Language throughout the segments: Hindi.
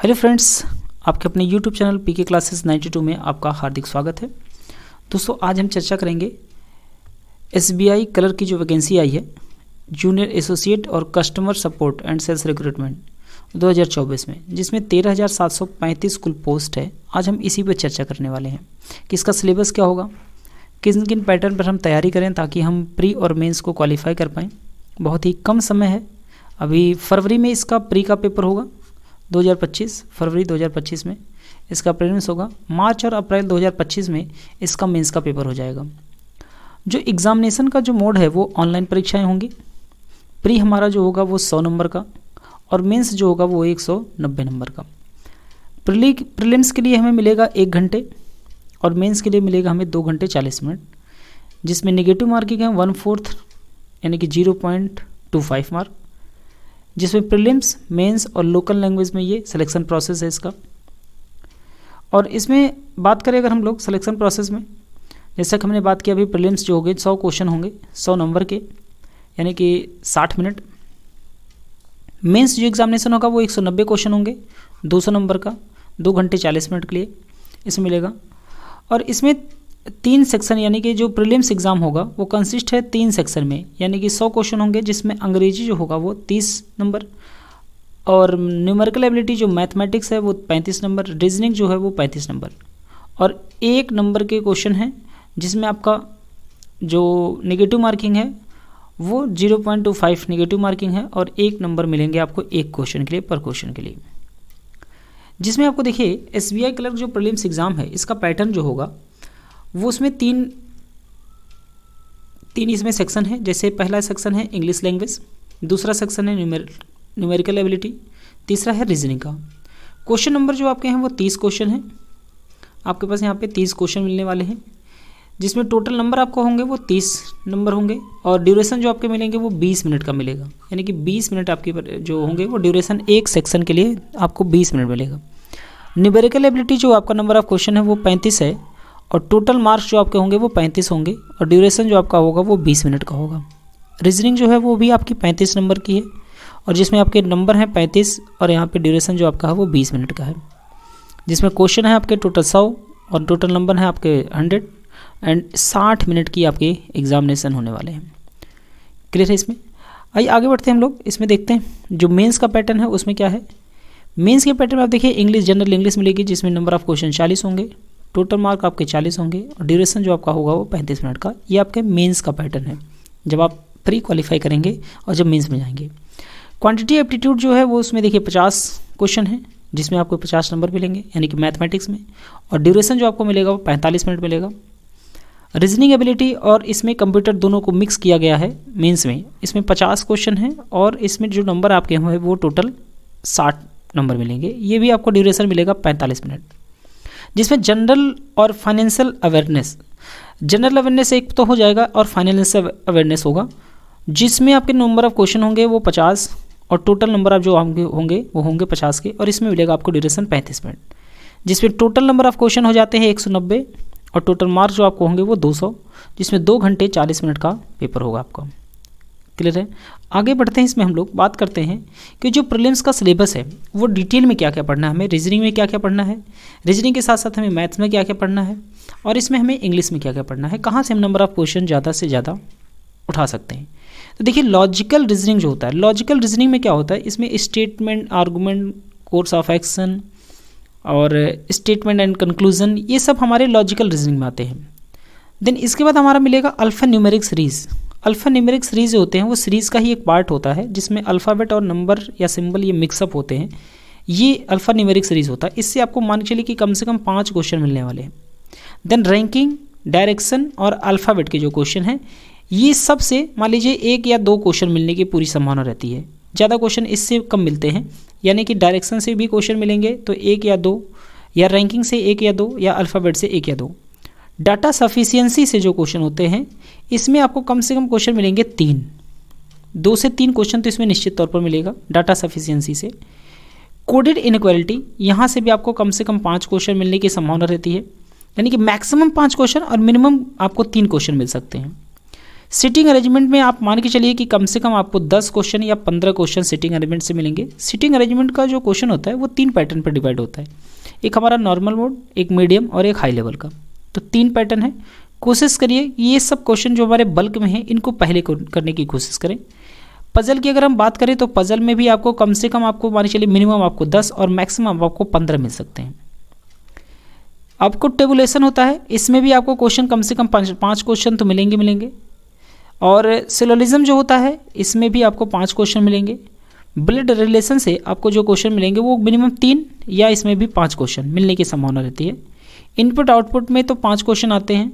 हेलो फ्रेंड्स, आपके अपने यूट्यूब चैनल पीके क्लासेस 92 में आपका हार्दिक स्वागत है। दोस्तों, आज हम चर्चा करेंगे एसबीआई कलर की जो वैकेंसी आई है जूनियर एसोसिएट और customer support and sales recruitment 2024 में, जिसमें 13,735 कुल पोस्ट है। आज हम इसी पर चर्चा करने वाले हैं कि इसका सिलेबस क्या होगा, किन किन पैटर्न पर हम तैयारी करें ताकि हम प्री और मेंस को क्वालिफाई कर पाएँ। बहुत ही कम समय है, अभी फरवरी में इसका प्री का पेपर होगा 2025, फरवरी 2025 में इसका प्रीलिम्स होगा। मार्च और अप्रैल 2025 में इसका मेंस का पेपर हो जाएगा। जो एग्ज़ामिनेशन का जो मोड है वो ऑनलाइन परीक्षाएं होंगी। प्री हमारा जो होगा वो 100 नंबर का और मेंस जो होगा वो 190 नंबर का। प्रीलिम्स के लिए हमें मिलेगा 1 घंटे और मेंस के लिए मिलेगा हमें 2 घंटे 40 मिनट, जिसमें नेगेटिव मार्किंग है 1/4 यानी कि 0.25 मार्क, जिसमें प्रीलिम्स, मेंस और लोकल लैंग्वेज में ये सिलेक्शन प्रोसेस है इसका। और इसमें बात करें अगर हम लोग सिलेक्शन प्रोसेस में, जैसा कि हमने बात किया अभी, प्रीलिम्स जो होंगे 100 क्वेश्चन होंगे 100 नंबर के यानी कि 60 मिनट। मेंस जो एग्जामिनेशन होगा वो 190 क्वेश्चन होंगे 200 नंबर का, 2 घंटे 40 मिनट के लिए इसमें मिलेगा। और इसमें 3 सेक्शन यानी कि जो प्रीलिम्स एग्ज़ाम होगा वो कंसिस्ट है 3 सेक्शन में, यानी कि 100 क्वेश्चन होंगे, जिसमें अंग्रेजी जो होगा वो 30 नंबर और न्यूमेरिकल एबिलिटी जो मैथमेटिक्स है वो 35 नंबर, रीजनिंग जो है वो 35 नंबर और 1 नंबर के क्वेश्चन हैं, जिसमें आपका जो नेगेटिव मार्किंग है वो 0.25 नेगेटिव मार्किंग है और 1 नंबर मिलेंगे आपको 1 क्वेश्चन के लिए, पर क्वेश्चन के लिए। जिसमें आपको देखिए एसबीआई क्लर्क जो प्रीलिम्स एग्ज़ाम है इसका पैटर्न जो होगा वो उसमें तीन इसमें सेक्शन है। जैसे पहला सेक्शन है इंग्लिश लैंग्वेज, दूसरा सेक्शन है न्यूमेरिकल एबिलिटी, तीसरा है रीजनिंग का। क्वेश्चन नंबर जो आपके हैं वो 30 क्वेश्चन हैं, आपके पास यहाँ पे 30 क्वेश्चन मिलने वाले हैं, जिसमें टोटल नंबर आपको होंगे वो 30 नंबर होंगे और ड्यूरेशन जो आपके मिलेंगे वो 20 मिनट का मिलेगा, यानी कि 20 मिनट आपके जो होंगे वो ड्यूरेशन एक सेक्शन के लिए आपको 20 मिनट मिलेगा। न्यूमेरिकल एबिलिटी जो आपका नंबर ऑफ क्वेश्चन है वो 35 है और टोटल मार्क्स जो आपके होंगे वो 35 होंगे और ड्यूरेशन जो आपका होगा वो 20 मिनट का होगा। रीजनिंग जो है वो भी आपकी 35 नंबर की है और जिसमें आपके नंबर हैं 35 और यहाँ पे ड्यूरेशन जो आपका है वो 20 मिनट का है, जिसमें क्वेश्चन है आपके टोटल 100 और टोटल नंबर है आपके 100 एंड 60 मिनट की आपके एग्जामिनेशन होने वाले हैं। क्लियर है इसमें? आइए आगे बढ़ते हैं हम लोग। इसमें देखते हैं जो मेंस का पैटर्न है उसमें क्या है। मेंस के पैटर्न में आप देखिए इंग्लिश, जनरल इंग्लिश मिलेगी, जिसमें नंबर ऑफ क्वेश्चन 40 होंगे, टोटल मार्क आपके 40 होंगे और ड्यूरेशन जो आपका होगा वो 35 मिनट का। ये आपके मेंस का पैटर्न है जब आप प्री क्वालिफाई करेंगे और जब मेंस में जाएंगे। क्वांटिटी एप्टीट्यूड जो है वो उसमें देखिए 50 क्वेश्चन है, जिसमें आपको 50 नंबर मिलेंगे यानी कि मैथमेटिक्स में, और ड्यूरेशन जो आपको मिलेगा वो 45 मिनट मिलेगा। रीजनिंग एबिलिटी और इसमें कंप्यूटर दोनों को मिक्स किया गया है मेंस में, इसमें 50 क्वेश्चन हैं और इसमें जो नंबर आपके हैं वो टोटल 60 नंबर मिलेंगे। ये भी आपको ड्यूरेशन मिलेगा 45 मिनट। जिसमें जनरल और फाइनेंशियल अवेयरनेस, जनरल अवेयरनेस एक तो हो जाएगा और फाइनेंशियल अवेयरनेस होगा, जिसमें आपके नंबर ऑफ क्वेश्चन होंगे वो 50 और टोटल नंबर आप जो होंगे वो होंगे 50 के और इसमें मिलेगा आपको ड्यूरेशन 35 मिनट, जिसमें टोटल नंबर ऑफ क्वेश्चन हो जाते हैं 190 और टोटल मार्क जो आपको होंगे वो 200, जिसमें 2 घंटे 40 मिनट का पेपर होगा आपका। क्लियर है? आगे बढ़ते हैं। इसमें हम लोग बात करते हैं कि जो प्रीलिम्स का सिलेबस है वो डिटेल में क्या क्या पढ़ना है, हमें रीजनिंग में क्या क्या पढ़ना है, रीजनिंग के साथ साथ हमें मैथ्स में क्या क्या पढ़ना है और इसमें हमें इंग्लिश में क्या क्या पढ़ना है, कहाँ से हम नंबर ऑफ क्वेश्चन ज़्यादा से ज़्यादा उठा सकते हैं। तो देखिए लॉजिकल रीजनिंग जो होता है, लॉजिकल रीजनिंग में क्या होता है, इसमें statement, argument, course of action और स्टेटमेंट एंड कंक्लूजन, ये सब हमारे लॉजिकल रीजनिंग में आते हैं। देन इसके बाद हमारा मिलेगा alpha numeric series. Alpha numeric series जो होते हैं वो सीरीज़ का ही एक पार्ट होता है, जिसमें अल्फ़ाबेट और नंबर या सिंबल ये मिक्सअप होते हैं, ये अल्फ़ा न्यूमेरिक सीरीज़ होता है। इससे आपको मान के चलिए कि कम से कम 5 क्वेश्चन मिलने वाले हैं। देन रैंकिंग, डायरेक्शन और अल्फ़ाबेट के जो क्वेश्चन हैं ये सब से मान लीजिए 1 या 2 क्वेश्चन मिलने की पूरी संभावना रहती है, ज़्यादा क्वेश्चन इससे कम मिलते हैं, यानी कि डायरेक्शन से भी क्वेश्चन मिलेंगे तो 1 या 2, या रैंकिंग से 1 या 2, या अल्फ़ाबेट से 1 या 2। डाटा सफिशिएंसी से जो क्वेश्चन होते हैं इसमें आपको कम से कम क्वेश्चन मिलेंगे 3, 2 से 3 क्वेश्चन तो इसमें निश्चित तौर पर मिलेगा डाटा सफिशिएंसी से। कोडेड इनइक्वालिटी, यहाँ से भी आपको कम से कम 5 क्वेश्चन मिलने की संभावना रहती है, यानी कि मैक्सिमम 5 क्वेश्चन और मिनिमम आपको 3 क्वेश्चन मिल सकते हैं। सिटिंग अरेंजमेंट में आप मान के चलिए कि कम से कम आपको 10 क्वेश्चन या 15 क्वेश्चन सिटिंग अरेंजमेंट से मिलेंगे। सिटिंग अरेंजमेंट का जो क्वेश्चन होता है वो 3 पैटर्न पर डिवाइड होता है, एक हमारा नॉर्मल मोड, एक मीडियम और एक हाई लेवल का। तो 3 पैटर्न है। कोशिश करिए ये सब क्वेश्चन जो हमारे बल्क में हैं इनको पहले करने की कोशिश करें। पजल की अगर हम बात करें तो पजल में भी आपको कम से कम आपको मान चलिए मिनिमम आपको 10 और मैक्सिमम आपको 15 मिल सकते हैं। आपको टेबुलेशन होता है, इसमें भी आपको क्वेश्चन कम से कम 5 क्वेश्चन तो मिलेंगे। और सिलोजिज्म जो होता है इसमें भी आपको 5 क्वेश्चन मिलेंगे। ब्लड रिलेशन से आपको जो क्वेश्चन मिलेंगे वो मिनिमम 3 या इसमें भी 5 क्वेश्चन मिलने की संभावना रहती है। इनपुट आउटपुट में तो 5 क्वेश्चन आते हैं।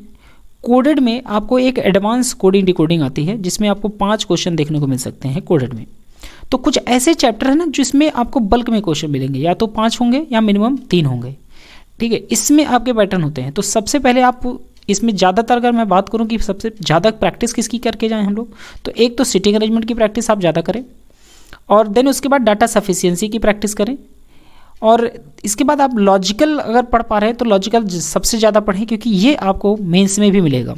कोडेड में आपको एक एडवांस कोडिंग डिकोडिंग आती है जिसमें आपको 5 क्वेश्चन देखने को मिल सकते हैं कोडेड में। तो कुछ ऐसे चैप्टर है ना जिसमें आपको बल्क में क्वेश्चन मिलेंगे, या तो 5 होंगे या मिनिमम 3 होंगे, ठीक है। इसमें आपके पैटर्न होते हैं। तो सबसे पहले आप इसमें ज़्यादातर अगर मैं बात करूं कि सबसे ज़्यादा प्रैक्टिस किसकी करके जाएं हम लोग, तो एक तो सिटिंग अरेंजमेंट की प्रैक्टिस आप ज़्यादा करें, और देन उसके बाद डाटा सफिशिएंसी की प्रैक्टिस करें, और इसके बाद आप लॉजिकल अगर पढ़ पा रहे हैं तो लॉजिकल सबसे ज़्यादा पढ़ें, क्योंकि ये आपको मेंस में भी मिलेगा।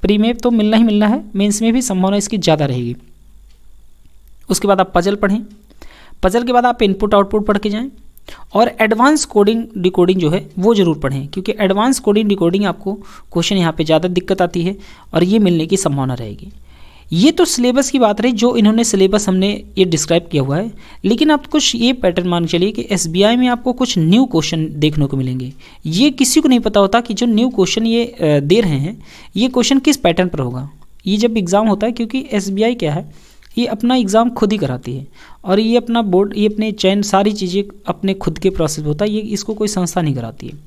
प्री में तो मिलना ही मिलना है, मेंस में भी संभावना इसकी ज़्यादा रहेगी। उसके बाद आप पजल पढ़ें, पजल के बाद आप इनपुट आउटपुट पढ़ के जाएं, और एडवांस कोडिंग डिकोडिंग जो है वो ज़रूर पढ़ें, क्योंकि एडवांस कोडिंग डिकोडिंग आपको क्वेश्चन यहाँ पे ज़्यादा दिक्कत आती है और ये मिलने की संभावना रहेगी। ये तो सिलेबस की बात रही, जो इन्होंने सिलेबस हमने ये डिस्क्राइब किया हुआ है। लेकिन आप कुछ ये पैटर्न मान चलिए कि एसबीआई में आपको कुछ न्यू क्वेश्चन देखने को मिलेंगे। ये किसी को नहीं पता होता कि जो न्यू क्वेश्चन ये दे रहे हैं ये क्वेश्चन किस पैटर्न पर होगा। ये जब एग्ज़ाम होता है, क्योंकि एसबीआई क्या है, ये अपना एग्ज़ाम खुद ही कराती है, और ये अपना बोर्ड, ये अपने चयन सारी चीज़ें अपने खुद के प्रोसेस होता है, ये इसको कोई संस्था नहीं कराती है।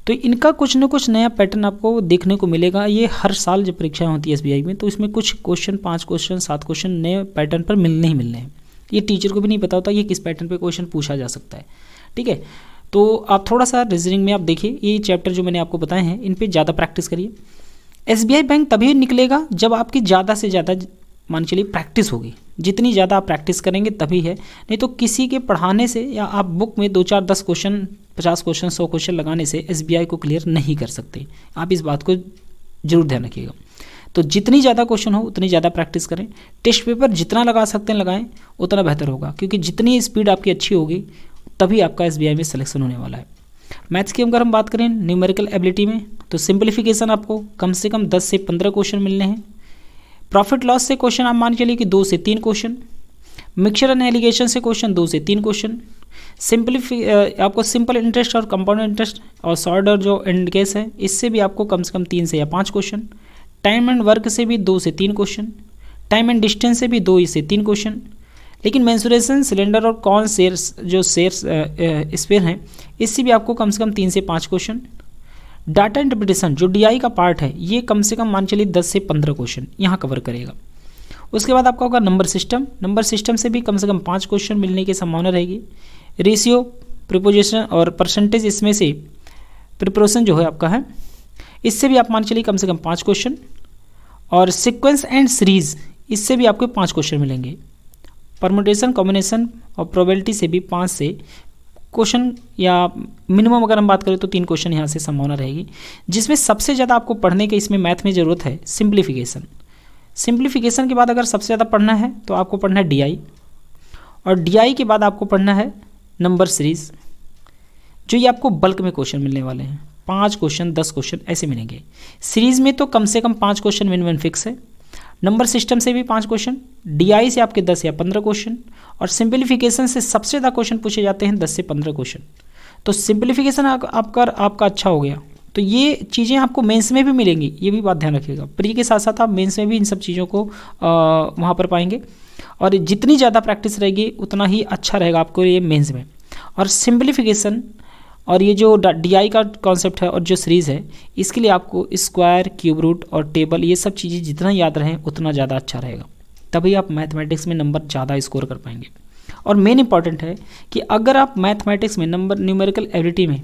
तो इनका कुछ न कुछ नया पैटर्न आपको देखने को मिलेगा। ये हर साल जब परीक्षाएं होती है एसबीआई में, तो इसमें कुछ क्वेश्चन 5 क्वेश्चन 7 क्वेश्चन नए पैटर्न पर मिलने ही मिलने हैं। ये टीचर को भी नहीं पता होता ये किस पैटर्न पर क्वेश्चन पूछा जा सकता है, ठीक है। तो आप थोड़ा सा रीजनिंग में आप देखिए, ये चैप्टर जो मैंने आपको बताए हैं इन पर ज़्यादा प्रैक्टिस करिए। एसबीआई बैंक तभी निकलेगा जब आपकी ज़्यादा से ज़्यादा मान चलिए प्रैक्टिस होगी। जितनी ज़्यादा आप प्रैक्टिस करेंगे तभी है, नहीं तो किसी के पढ़ाने से या आप बुक में 2 4 10 क्वेश्चन 50 क्वेश्चन 100 क्वेश्चन लगाने से एसबीआई को क्लियर नहीं कर सकते। आप इस बात को जरूर ध्यान रखिएगा। तो जितनी ज़्यादा क्वेश्चन हो उतनी ज़्यादा प्रैक्टिस करें। टेस्ट पेपर जितना लगा सकते हैं लगाएं, उतना बेहतर होगा, क्योंकि जितनी स्पीड आपकी अच्छी होगी तभी आपका एसबीआई में सिलेक्शन होने वाला है। मैथ्स की अगर हम बात करें न्यूमेरिकल एबिलिटी में, तो सिंप्लीफिकेशन आपको कम से कम 10 से 15 क्वेश्चन मिलने हैं। प्रॉफिट लॉस से क्वेश्चन आप मान चलिए कि 2 से 3 क्वेश्चन। मिक्सचर एंड एलिगेशन से क्वेश्चन 2 से 3 क्वेश्चन। आपको सिंपल इंटरेस्ट और कंपाउंड इंटरेस्ट और शॉर्ट और जो एंड केस है इससे भी आपको कम से कम 3 से या 5 क्वेश्चन। टाइम एंड वर्क से भी 2 से 3 क्वेश्चन। टाइम एंड डिस्टेंस से भी 2 से 3 क्वेश्चन। लेकिन मेंसुरेशन सिलेंडर और कौन शेयर्स जो शेयर्स स्पेयर हैं इससे भी आपको कम से कम 3 से 5 क्वेश्चन। डाटा इंटरप्रिटेशन जो डीआई का पार्ट है ये कम से कम मान चलिए 10 से 15 क्वेश्चन यहाँ कवर करेगा। उसके बाद आपका होगा नंबर सिस्टम। नंबर सिस्टम से भी कम से कम 5 क्वेश्चन मिलने की संभावना रहेगी। रेशियो, प्रिपोजिशन और परसेंटेज, इसमें से प्रिपरेशन जो है आपका है, इससे भी आप मान चलिए कम से कम 5 क्वेश्चन। और सीक्वेंस एंड सीरीज, इससे भी आपको 5 क्वेश्चन मिलेंगे। परमुटेशन, कॉम्बिनेशन और प्रोबेबिलिटी से भी 5 से क्वेश्चन, या मिनिमम अगर हम बात करें तो 3 क्वेश्चन यहाँ से संभावना रहेगी। जिसमें सबसे ज़्यादा आपको पढ़ने के इसमें मैथ में ज़रूरत है सिंप्लीफिकेशन। सिंप्लीफिकेशन के बाद अगर सबसे ज़्यादा पढ़ना है तो आपको पढ़ना है डीआई, और डीआई के बाद आपको पढ़ना है नंबर सीरीज, जो ये आपको बल्क में क्वेश्चन मिलने वाले हैं। 5 क्वेश्चन 10 क्वेश्चन ऐसे मिलेंगे। सीरीज़ में तो कम से कम 5 क्वेश्चन मिनिमम फिक्स है। नंबर सिस्टम से भी 5 क्वेश्चन, डीआई से आपके 10 या 15 क्वेश्चन, और सिंप्लीफिकेशन से सबसे ज़्यादा क्वेश्चन पूछे जाते हैं 10 से 15 क्वेश्चन। तो सिंप्लीफिकेशन आपका अच्छा हो गया, तो ये चीज़ें आपको मेंस में भी मिलेंगी, ये भी बात ध्यान रखिएगा। प्री के साथ साथ आप मेंस में भी इन सब चीज़ों को वहाँ पर पाएंगे, और जितनी ज़्यादा प्रैक्टिस रहेगी उतना ही अच्छा रहेगा आपको ये मेंस में। और सिंप्लीफिकेशन और ये जो डीआई का कॉन्सेप्ट है और जो सीरीज़ है, इसके लिए आपको स्क्वायर, क्यूब रूट और टेबल, ये सब चीज़ें जितना याद रहें उतना ज़्यादा अच्छा रहेगा, तभी आप मैथमेटिक्स में नंबर ज़्यादा स्कोर कर पाएंगे। और मेन इंपॉर्टेंट है कि अगर आप मैथमेटिक्स में नंबर न्यूमेरिकल एबिलिटी में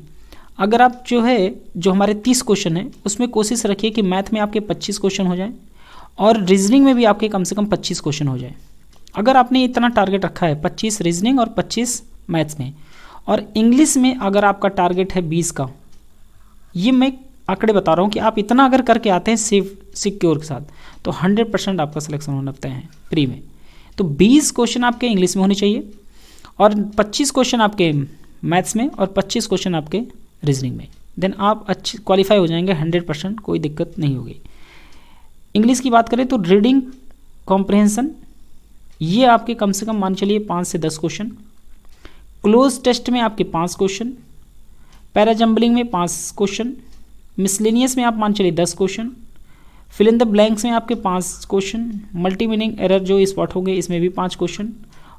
अगर आप जो हमारे 30 क्वेश्चन हैं उसमें कोशिश रखिए कि मैथ में आपके 25 क्वेश्चन हो जाएं, और रीजनिंग में भी आपके कम से कम 25 क्वेश्चन हो जाए। अगर आपने इतना टारगेट रखा है 25 रीजनिंग और 25 मैथ्स में, और इंग्लिश में अगर आपका टारगेट है 20 का, ये मैं आंकड़े बता रहा हूँ कि आप इतना अगर करके आते हैं सेफ सिक्योर के साथ, तो 100% आपका सिलेक्शन होना तय है प्री में। तो 20 क्वेश्चन आपके इंग्लिश में होने चाहिए और 25 क्वेश्चन आपके मैथ्स में और 25 क्वेश्चन आपके रीजनिंग में, देन आप अच्छे क्वालिफाई हो जाएंगे 100%, कोई दिक्कत नहीं होगी। इंग्लिश की बात करें तो रीडिंग कॉम्प्रहेंशन ये आपके कम से कम मान चलिए 5 से 10 क्वेश्चन, क्लोज टेस्ट में आपके 5 क्वेश्चन, पैराजम्बलिंग में 5 क्वेश्चन, मिसलेनियस में आप मान चलिए 10 question, fill in the blanks में आपके 5 क्वेश्चन, मल्टी मीनिंग एरर जो स्पॉट होंगे इसमें भी 5 क्वेश्चन,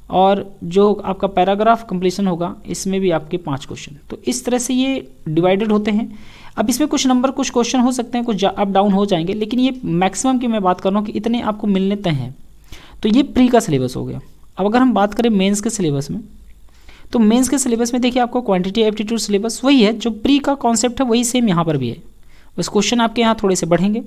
और जो आपका पैराग्राफ कंप्लीशन होगा इसमें भी आपके 5 क्वेश्चन। तो इस तरह से ये डिवाइडेड होते हैं। अब इसमें कुछ नंबर कुछ क्वेश्चन हो सकते हैं, कुछ अप डाउन हो जाएंगे, लेकिन ये मैक्सिमम की मैं बात कर रहा हूँ कि इतने आपको मिलने तय हैं। तो ये प्री का सिलेबस हो गया। अब अगर हम बात करें मेंस के सिलेबस में, तो मेंस के सिलेबस में देखिए आपको क्वांटिटी एप्टीट्यूड सिलेबस वही है, जो प्री का कॉन्सेप्ट है वही सेम यहाँ पर भी है, बस क्वेश्चन आपके यहाँ थोड़े से बढ़ेंगे।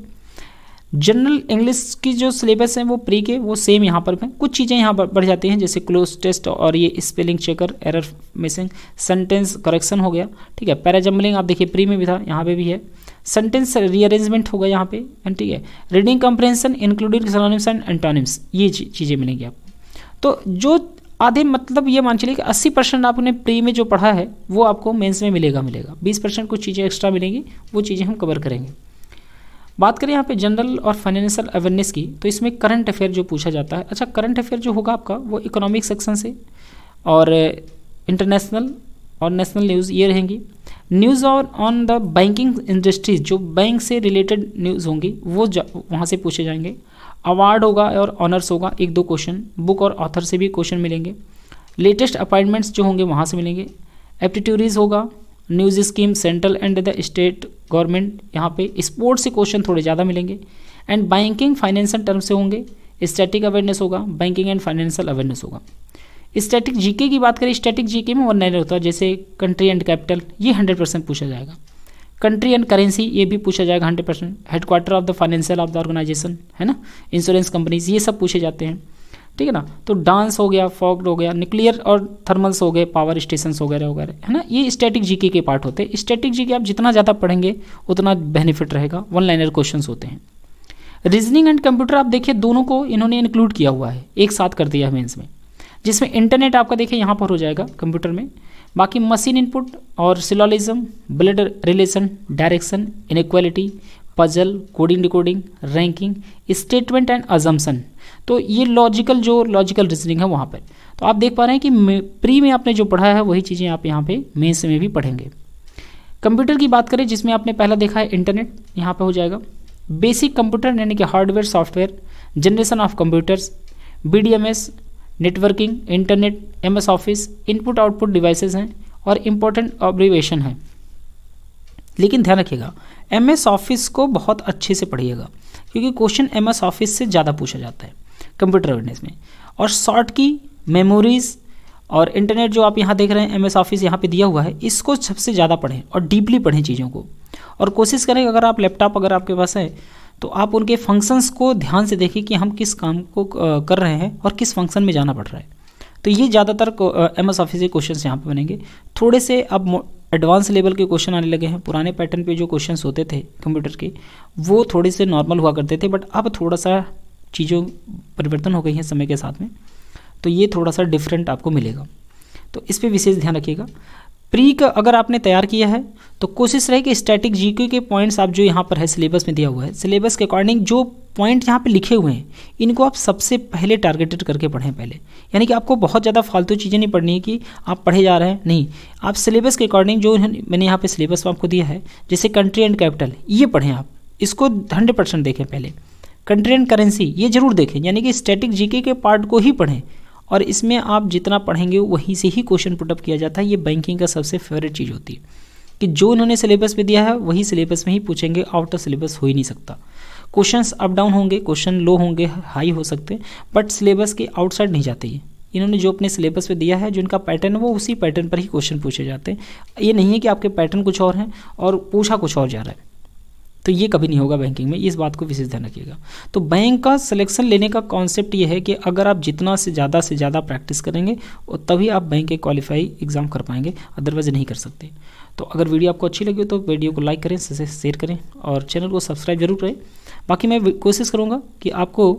जनरल इंग्लिश की जो सिलेबस है वो प्री के वो सेम यहाँ पर है, कुछ चीज़ें यहाँ पर बढ़ जाती हैं जैसे क्लोज टेस्ट और ये spelling checker, error missing, sentence correction हो गया, ठीक है। पैराजम्बलिंग आप देखिए प्री में भी था, यहाँ पे भी है। सेंटेंस रीअरेंजमेंट होगा यहाँ पे, ठीक है। Reading comprehension including synonyms and antonyms, ये चीज़ें मिलेंगी आपको। तो जो आधे मतलब ये मान चलिए कि 80% आपने प्री में जो पढ़ा है वो आपको मेंस में मिलेगा। 20% कुछ चीज़ें एक्स्ट्रा मिलेंगी, वो चीज़ें हम कवर करेंगे। बात करें यहाँ पे जनरल और फाइनेंशियल अवेयरनेस की, तो इसमें करंट अफेयर जो पूछा जाता है, अच्छा करंट अफेयर जो होगा आपका वो इकोनॉमिक सेक्शन से और इंटरनेशनल और नेशनल न्यूज़ ये रहेंगी। न्यूज़ और ऑन द बैंकिंग इंडस्ट्रीज, जो बैंक से रिलेटेड न्यूज़ होंगी वो वहाँ से पूछे जाएंगे। अवार्ड होगा और ऑनर्स होगा, 1-2 क्वेश्चन, बुक और ऑथर से भी क्वेश्चन मिलेंगे। लेटेस्ट अपॉइंटमेंट्स जो होंगे वहाँ से मिलेंगे। एप्टीट्यूडीज होगा, news scheme central and the state government, यहाँ पे स्पोर्ट्स से क्वेश्चन थोड़े ज़्यादा मिलेंगे। एंड बैंकिंग फाइनेंशियल टर्म से होंगे। स्टैटिक अवेयरनेस होगा, बैंकिंग एंड फाइनेंशियल अवेयरनेस होगा। स्टैटिक जीके की बात करें, स्टैटिक जीके में 1 लाइनर होता है, जैसे कंट्री एंड कैपिटल, ये 100% पूछा जाएगा। कंट्री एंड करेंसी ये भी पूछा जाएगा 100%। Headquarter of the financial of the organisation, है ना, इंश्योरेंस कंपनीज, ये सब पूछे जाते हैं, ठीक है ना। तो डांस हो गया, फॉग हो गया, न्यूक्लियर और थर्मल्स हो गए, पावर स्टेशंस वगैरह वगैरह, है ना, ये स्टैटिक जीके के पार्ट होते हैं। स्टैटिक जीके आप जितना ज़्यादा पढ़ेंगे उतना बेनिफिट रहेगा, 1 लाइनर क्वेश्चंस होते हैं। रीजनिंग एंड कंप्यूटर आप देखिए दोनों को इन्होंने इंक्लूड किया हुआ है, एक साथ कर दिया है मेंस में, जिसमें इंटरनेट आपका देखिए यहाँ पर हो जाएगा कंप्यूटर में। बाकी मशीन इनपुट और syllogism, blood relation, direction, inequality, puzzle, coding decoding, ranking, statement and assumption, तो ये लॉजिकल रीजनिंग है वहाँ पर। तो आप देख पा रहे हैं कि प्री में आपने जो पढ़ा है वही चीज़ें आप यहाँ पे मेंस में भी पढ़ेंगे। कंप्यूटर की बात करें, जिसमें आपने पहला देखा है इंटरनेट, यहाँ पे हो जाएगा। बेसिक कंप्यूटर यानी कि hardware software, generation of computers, BDMS, networking, internet, MS office, input output devices हैं और इम्पोर्टेंट ऑब्जर्वेशन है। लेकिन ध्यान रखिएगा MS ऑफिस को बहुत अच्छे से पढ़िएगा, क्योंकि क्वेश्चन MS ऑफिस से ज़्यादा पूछा जाता है कंप्यूटर अवेयरनेस में। और शॉर्ट की, मेमोरीज और इंटरनेट जो आप यहाँ देख रहे हैं MS ऑफिस यहाँ पे दिया हुआ है, इसको सबसे ज़्यादा पढ़ें और डीपली पढ़ें चीज़ों को। और कोशिश करें अगर आप लैपटॉप अगर आपके पास है तो आप उनके फंक्शंस को ध्यान से देखें कि हम किस काम को कर रहे हैं और किस फंक्शन में जाना पड़ रहा है। तो ये ज़्यादातर MS ऑफिस के क्वेश्चन यहाँ पे बनेंगे। थोड़े से अब एडवांस लेवल के क्वेश्चन आने लगे हैं। पुराने पैटर्न पे जो क्वेश्चंस होते थे कंप्यूटर के वो थोड़े से नॉर्मल हुआ करते थे, बट अब थोड़ा सा चीज़ों परिवर्तन हो गई हैं समय के साथ में, तो ये थोड़ा सा डिफरेंट आपको मिलेगा। तो इस पर विशेष ध्यान रखिएगा। प्री का अगर आपने तैयार किया है तो कोशिश रहे कि स्टैटिक जीके के पॉइंट्स आप जो यहाँ पर है सिलेबस में दिया हुआ है, सिलेबस के अकॉर्डिंग जो पॉइंट यहाँ पे लिखे हुए हैं इनको आप सबसे पहले टारगेटेड करके पढ़ें पहले। यानी कि आपको बहुत ज़्यादा फालतू चीज़ें नहीं पढ़नी है कि आप पढ़े जा रहे हैं, नहीं, आप सिलेबस के अकॉर्डिंग जो मैंने यहाँ पे सिलेबस आपको दिया है, जैसे कंट्री एंड कैपिटल, ये पढ़ें आप, इसको 100% देखें पहले। कंट्री एंड करेंसी ये जरूर देखें, यानी कि स्टैटिक जीके के पार्ट को ही पढ़ें, और इसमें आप जितना पढ़ेंगे वहीं से ही क्वेश्चन पुटअप किया जाता है। ये बैंकिंग का सबसे फेवरेट चीज़ होती है कि जो इन्होंने सिलेबस में दिया है वही सिलेबस में ही पूछेंगे, आउट ऑफ सिलेबस हो ही नहीं सकता। क्वेश्चंस अप डाउन होंगे, क्वेश्चन लो होंगे, हाई हो सकते हैं, बट सिलेबस के आउटसाइड नहीं जाते ये। इन्होंने जो अपने सिलेबस पे दिया है, जो इनका पैटर्न है वो उसी पैटर्न पर ही क्वेश्चन पूछे जाते हैं। ये नहीं है कि आपके पैटर्न कुछ और हैं और पूछा कुछ और जा रहा है। तो ये कभी नहीं होगा बैंकिंग में, इस बात को विशेष ध्यान रखिएगा। तो बैंक का सिलेक्शन लेने का कॉन्सेप्ट ये है कि अगर आप जितना से ज़्यादा प्रैक्टिस करेंगे और तभी आप बैंक के क्वालिफाई एग्ज़ाम कर पाएंगे, अदरवाइज नहीं कर सकते। तो अगर वीडियो आपको अच्छी लगी हो तो वीडियो को लाइक करें, शेयर करें और चैनल को सब्सक्राइब जरूर करें। बाकी मैं कोशिश करूँगा कि आपको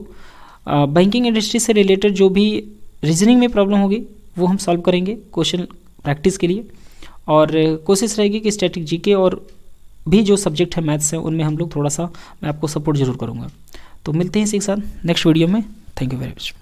बैंकिंग इंडस्ट्री से रिलेटेड जो भी रीजनिंग में प्रॉब्लम होगी वो हम सॉल्व करेंगे क्वेश्चन प्रैक्टिस के लिए, और कोशिश रहेगी कि स्टैटिक जीके और भी जो सब्जेक्ट है मैथ्स है उनमें हम लोग थोड़ा सा मैं आपको सपोर्ट जरूर करूँगा। तो मिलते हैं इसी के साथ नेक्स्ट वीडियो में। Thank you very much.